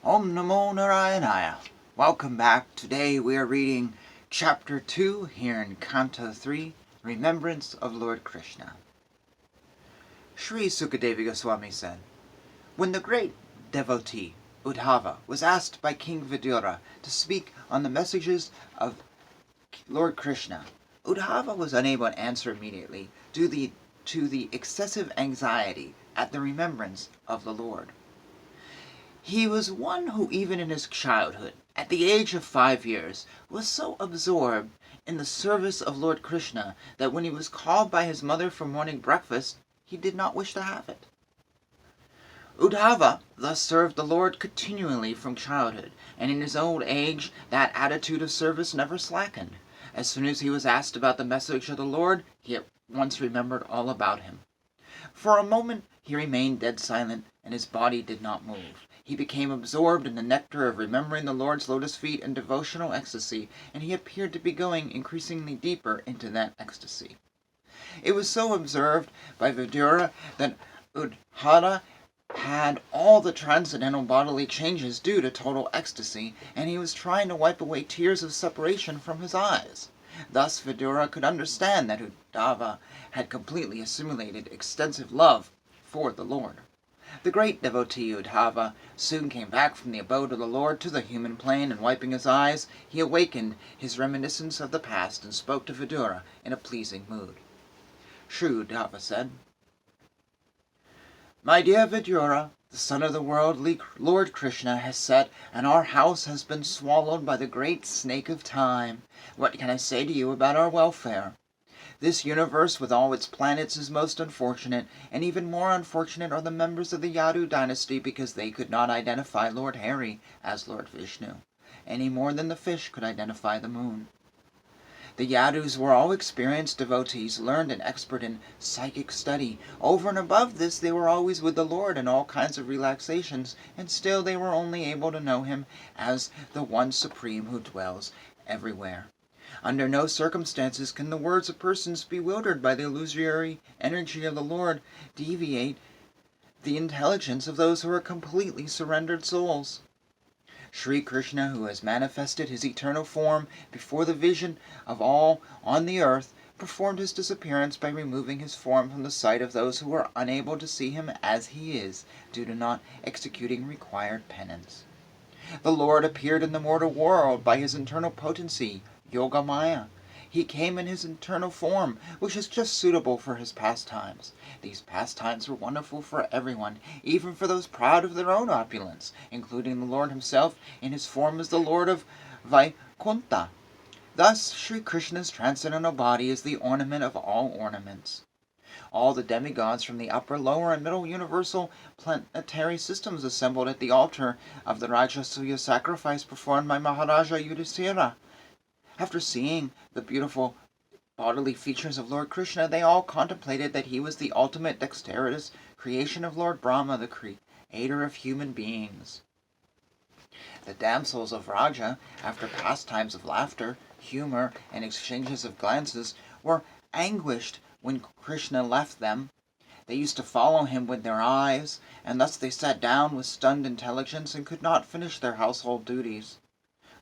Om Namo Narayana. Welcome back. Today we are reading Chapter 2 here in Canto 3, Remembrance of Lord Krishna. Sri Sukadevi Goswami said, when the great devotee Uddhava was asked by King Vidura to speak on the messages of Lord Krishna, Uddhava was unable to answer immediately due to the excessive anxiety at the remembrance of the Lord. He was one who even in his childhood, at the age of 5 years, was so absorbed in the service of Lord Krishna that when he was called by his mother for morning breakfast, he did not wish to have it. Uddhava thus served the Lord continually from childhood, and in his old age that attitude of service never slackened. As soon as he was asked about the message of the Lord, he at once remembered all about him. For a moment he remained dead silent, and his body did not move. He became absorbed in the nectar of remembering the Lord's lotus feet in devotional ecstasy, and he appeared to be going increasingly deeper into that ecstasy. It was so observed by Vidura that Uddhava had all the transcendental bodily changes due to total ecstasy, and he was trying to wipe away tears of separation from his eyes. Thus Vidura could understand that Uddhava had completely assimilated extensive love for the Lord. The great devotee Uddhava soon came back from the abode of the Lord to the human plane, and wiping his eyes, he awakened his reminiscence of the past and spoke to Vidura in a pleasing mood. Sri Uddhava said, my dear Vidura, the sun of the world, Lord Krishna, has set, and our house has been swallowed by the great snake of time. What can I say to you about our welfare? This universe with all its planets is most unfortunate, and even more unfortunate are the members of the Yadu dynasty because they could not identify Lord Hari as Lord Vishnu, any more than the fish could identify the moon. The Yadus were all experienced devotees, learned and expert in psychic study. Over and above this, they were always with the Lord in all kinds of relaxations, and still they were only able to know him as the one supreme who dwells everywhere. Under no circumstances can the words of persons bewildered by the illusory energy of the Lord deviate the intelligence of those who are completely surrendered souls. Sri Krishna, who has manifested his eternal form before the vision of all on the earth, performed his disappearance by removing his form from the sight of those who are unable to see him as he is, due to not executing required penance. The Lord appeared in the mortal world by his internal potency, Yogamaya. He came in his internal form, which is just suitable for his pastimes. These pastimes were wonderful for everyone, even for those proud of their own opulence, including the Lord himself in his form as the Lord of Vaikunta. Thus, Sri Krishna's transcendental body is the ornament of all ornaments. All the demigods from the upper, lower, and middle universal planetary systems assembled at the altar of the Rajasuya sacrifice performed by Maharaja Yudhishthira. After seeing the beautiful bodily features of Lord Krishna, they all contemplated that he was the ultimate dexterous creation of Lord Brahma, the creator of human beings. The damsels of Raja, after pastimes of laughter, humor, and exchanges of glances, were anguished when Krishna left them. They used to follow him with their eyes, and thus they sat down with stunned intelligence and could not finish their household duties.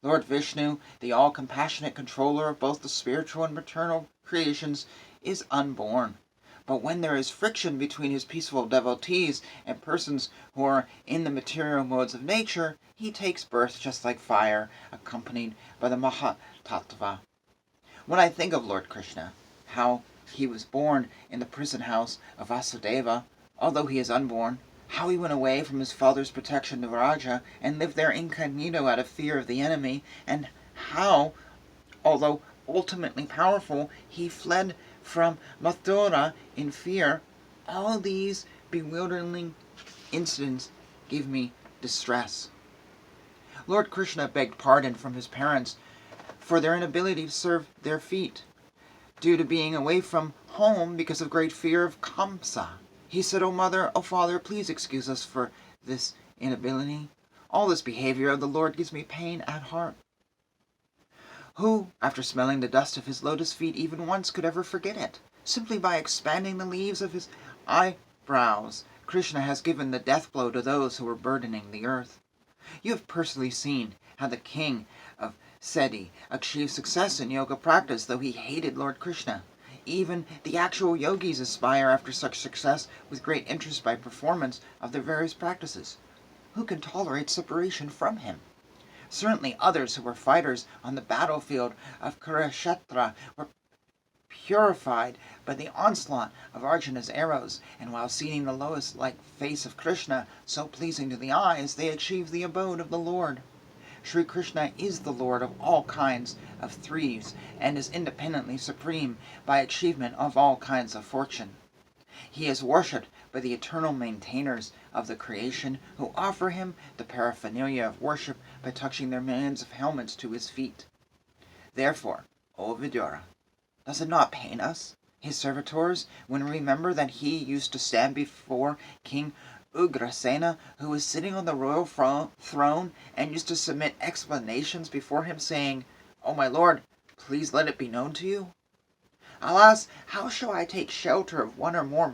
Lord Vishnu, the all-compassionate controller of both the spiritual and maternal creations, is unborn. But when there is friction between his peaceful devotees and persons who are in the material modes of nature, he takes birth just like fire, accompanied by the Mahatattva. When I think of Lord Krishna, how he was born in the prison house of Vasudeva, although he is unborn, how he went away from his father's protection to Raja and lived there incognito out of fear of the enemy, and how, although ultimately powerful, he fled from Mathura in fear, all these bewildering incidents give me distress. Lord Krishna begged pardon from his parents for their inability to serve their feet, due to being away from home because of great fear of Kamsa. He said, "O mother, O father, please excuse us for this inability. All this behavior of the Lord gives me pain at heart." Who, after smelling the dust of his lotus feet even once, could ever forget it? Simply by expanding the leaves of his eyebrows, Krishna has given the death blow to those who are burdening the earth. You have personally seen how the king of Seti achieved success in yoga practice, though he hated Lord Krishna. Even the actual yogis aspire after such success with great interest by performance of their various practices. Who can tolerate separation from him? Certainly others who were fighters on the battlefield of Kurukshetra were purified by the onslaught of Arjuna's arrows, and while seeing the lotus-like face of Krishna so pleasing to the eyes, they achieved the abode of the Lord. Sri Krishna is the Lord of all kinds of threes, and is independently supreme by achievement of all kinds of fortune. He is worshipped by the eternal maintainers of the creation, who offer him the paraphernalia of worship by touching their millions of helmets to his feet. Therefore, O Vidura, does it not pain us, his servitors, when we remember that he used to stand before King Ugrasena, who was sitting on the royal throne, and used to submit explanations before him, saying, "O my lord, please let it be known to you"? Alas, how shall I take shelter of one or more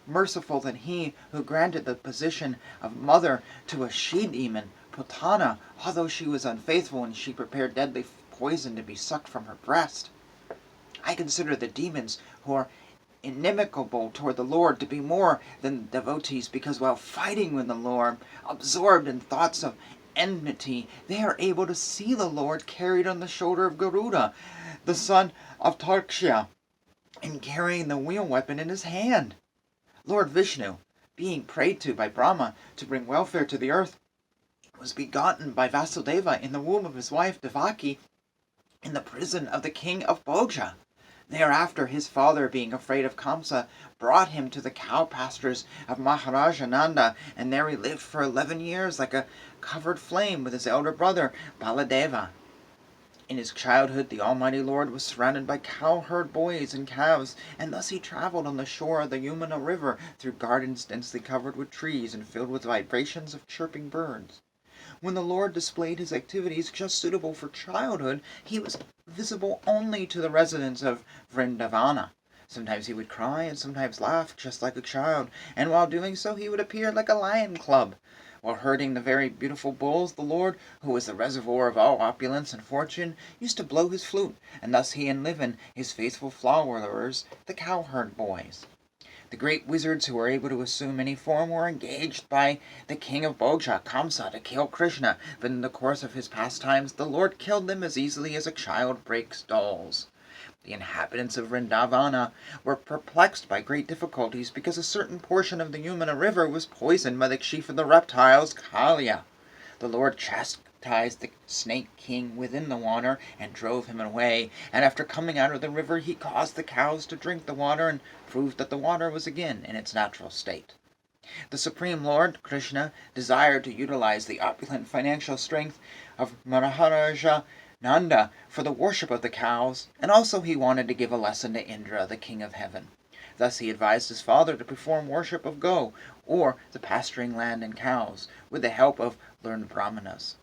merciful than he who granted the position of mother to a she-demon, Putana, although she was unfaithful and she prepared deadly poison to be sucked from her breast? I consider the demons who are inimical toward the Lord to be more than the devotees, because while fighting with the Lord, absorbed in thoughts of enmity, they are able to see the Lord carried on the shoulder of Garuda, the son of Tarksha, and carrying the wheel weapon in his hand. Lord Vishnu, being prayed to by Brahma to bring welfare to the earth, was begotten by Vasudeva in the womb of his wife Devaki in the prison of the king of Bhoja. Thereafter his father, being afraid of Kamsa, brought him to the cow pastures of Maharaja Nanda, and there he lived for 11 years like a covered flame with his elder brother Baladeva. In his childhood the Almighty Lord was surrounded by cowherd boys and calves, and thus he traveled on the shore of the Yamuna River through gardens densely covered with trees and filled with vibrations of chirping birds. When the Lord displayed his activities just suitable for childhood, he was visible only to the residents of Vrindavana. Sometimes he would cry and sometimes laugh just like a child, and while doing so he would appear like a lion cub. While herding the very beautiful bulls, the Lord, who was the reservoir of all opulence and fortune, used to blow his flute, and thus he enlivened his faithful followers, the cowherd boys. The great wizards who were able to assume any form were engaged by the king of Bhoja, Kamsa, to kill Krishna, but in the course of his pastimes the Lord killed them as easily as a child breaks dolls. The inhabitants of Vrindavana were perplexed by great difficulties because a certain portion of the Yamuna River was poisoned by the chief of the reptiles, Kalia. The Lord chastised the snake king within the water and drove him away, and after coming out of the river he caused the cows to drink the water and proved that the water was again in its natural state. The Supreme Lord, Krishna, desired to utilize the opulent financial strength of Maharaja Nanda for the worship of the cows, and also he wanted to give a lesson to Indra, the king of heaven. Thus he advised his father to perform worship of Go, or the pasturing land and cows, with the help of learned brahmanas.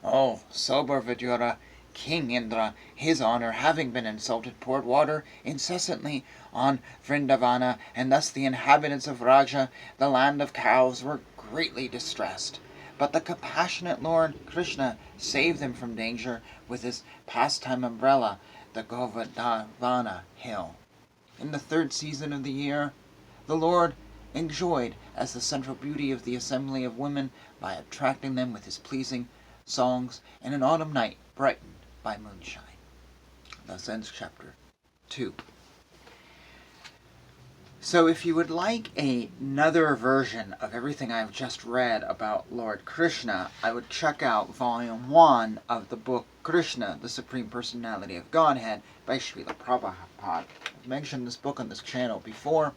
Oh, sober Vidura, King Indra, his honor having been insulted, poured water incessantly on Vrindavana, and thus the inhabitants of Raja, the land of cows, were greatly distressed. But the compassionate Lord Krishna saved them from danger with his pastime umbrella, the Govardhana hill. In the 3rd season of the year, the Lord enjoyed as the central beauty of the assembly of women by attracting them with his pleasing songs in an autumn night brightened by moonshine. Thus ends chapter 2. So if you would like another version of everything I've just read about Lord Krishna, I would check out volume 1 of the book Krishna, the Supreme Personality of Godhead by Srila Prabhupada. I've mentioned this book on this channel before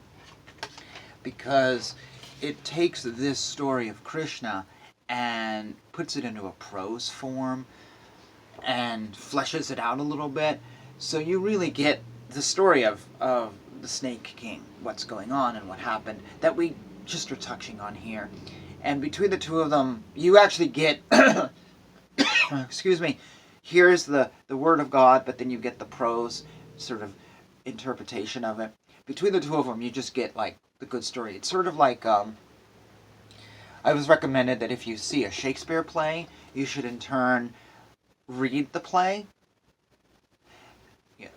because it takes this story of Krishna and puts it into a prose form and fleshes it out a little bit, so you really get the story of the Snake King, what's going on and what happened, that we just are touching on here. And between the two of them, you actually get, excuse me, here's the Word of God, but then you get the prose sort of interpretation of it. Between the two of them, you just get, like, the good story. It's sort of like I was recommended that if you see a Shakespeare play, you should in turn read the play,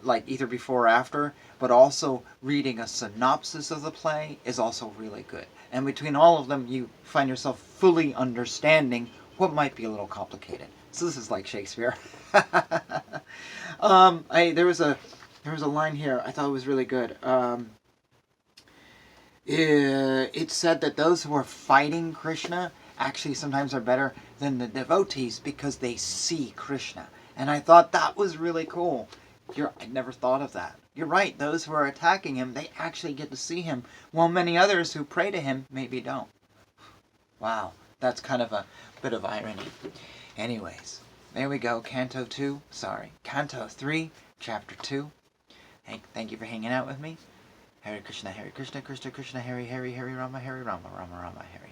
like either before or after, but also reading a synopsis of the play is also really good. And between all of them, you find yourself fully understanding what might be a little complicated. So this is like Shakespeare. There was a line here I thought was really good. It said that those who are fighting Krishna actually sometimes are better than the devotees because they see Krishna. And I thought that was really cool. I never thought of that. You're right, those who are attacking him, they actually get to see him, while many others who pray to him maybe don't. Wow, that's kind of a bit of irony. Anyways, there we go, Canto 3, Chapter 2. Thank you for hanging out with me. Hare Krishna, Krishna Krishna, Hare Hare, Hare Rama, Rama Rama, Hare